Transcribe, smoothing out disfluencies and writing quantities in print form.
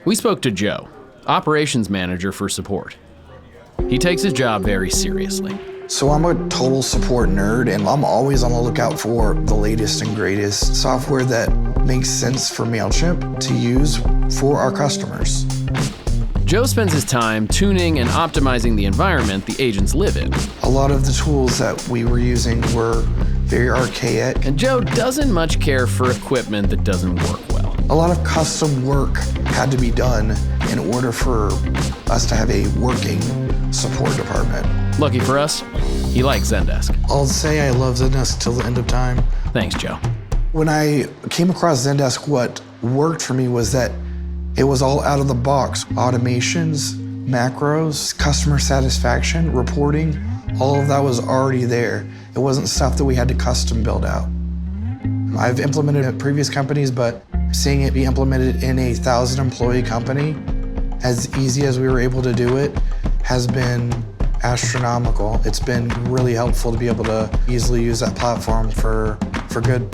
We spoke to Joe, operations manager for support. He takes his job very seriously. So I'm a total support nerd, and I'm always on the lookout for the latest and greatest software that makes sense for Mailchimp to use for our customers. Joe spends his time tuning and optimizing the environment the agents live in. A lot of the tools that we were using were very archaic. And Joe doesn't much care for equipment that doesn't work well. A lot of custom work had to be done in order for us to have a working support department. Lucky for us, he likes Zendesk. I'll say I love Zendesk till the end of time. Thanks, Joe. When I came across Zendesk, what worked for me was that it was all out of the box. Automations, macros, customer satisfaction, reporting, all of that was already there. It wasn't stuff that we had to custom build out. I've implemented it at previous companies, but seeing it be implemented in a 1,000-employee company, as easy as we were able to do it, has been astronomical. It's been really helpful to be able to easily use that platform for good.